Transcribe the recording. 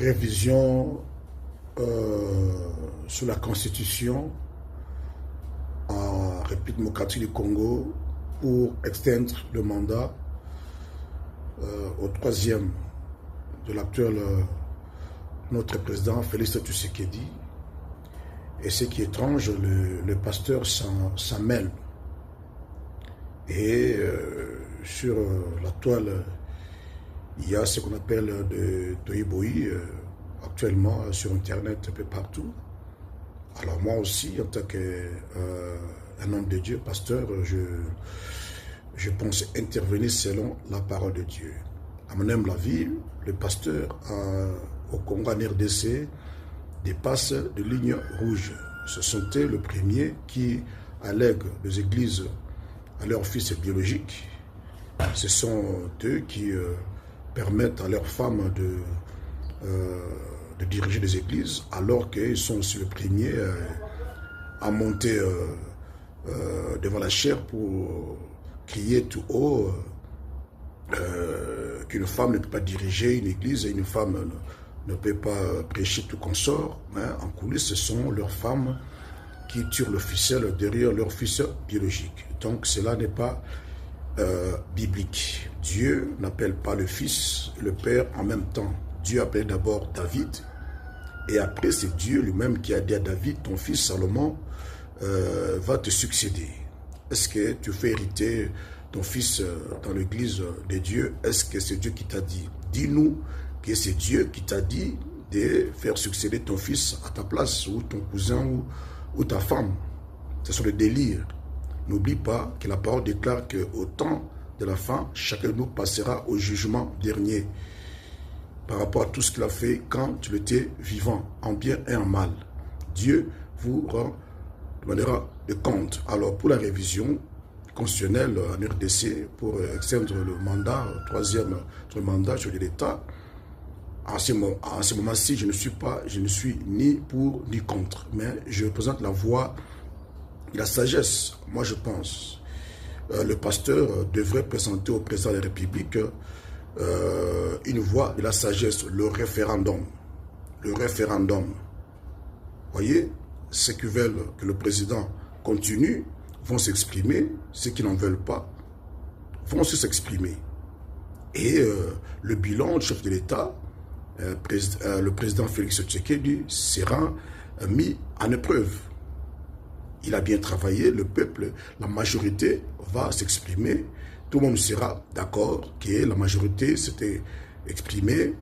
révision sur la Constitution en République démocratique du Congo pour extendre le mandat au troisième de l'actuel notre président Félix Tshisekedi. Et ce qui est étrange, le pasteur s'en mêle. Et sur la toile, il y a ce qu'on appelle de Toyiboyi, actuellement sur Internet, un peu partout. Alors moi aussi, en tant qu'un homme de Dieu, pasteur, je pense intervenir selon la parole de Dieu. À mon humble avis, le pasteur au Congo, en RDC, dépasse de lignes rouges. Ce sont eux le premier qui allèguent des églises à leurs fils biologiques. Ce sont eux qui permettent à leurs femmes de diriger des églises, alors qu'ils sont aussi le premier à monter devant la chair pour crier tout haut qu'une femme ne peut pas diriger une église et une femme ne peut pas prêcher tout consort. En coulisses, ce sont leurs femmes qui tirent le ficelle derrière leur fils biologique. Donc cela n'est pas biblique. Dieu n'appelle pas le fils et le père en même temps. Dieu appelle d'abord David, et après c'est Dieu lui-même qui a dit à David, ton fils Salomon va te succéder. Est-ce que tu fais hériter ton fils dans l'église de Dieu? Est-ce que c'est Dieu qui t'a dit? Dis-nous que c'est Dieu qui t'a dit de faire succéder ton fils à ta place, ou ton cousin, ou ta femme. Ce sont des délires. N'oublie pas que la parole déclare qu'au temps de la fin, chacun de nous passera au jugement dernier par rapport à tout ce qu'il a fait quand il était vivant, en bien et en mal. Dieu vous demandera de compte. Alors pour la révision constitutionnelle en RDC, pour extendre le mandat, troisième mandat de l'État, en ce moment-ci, je ne suis ni pour ni contre, mais je représente la voix de la sagesse. Moi, je pense le pasteur devrait présenter au président de la République une voix de la sagesse, le référendum. Le référendum. Vous voyez, ceux qui veulent que le président continue vont s'exprimer, ceux qui n'en veulent pas vont aussi s'exprimer. Et le bilan du chef de l'État, le président Félix Tshisekedi, sera mis en épreuve. Il a bien travaillé, le peuple, la majorité va s'exprimer. Tout le monde sera d'accord que la majorité s'était exprimée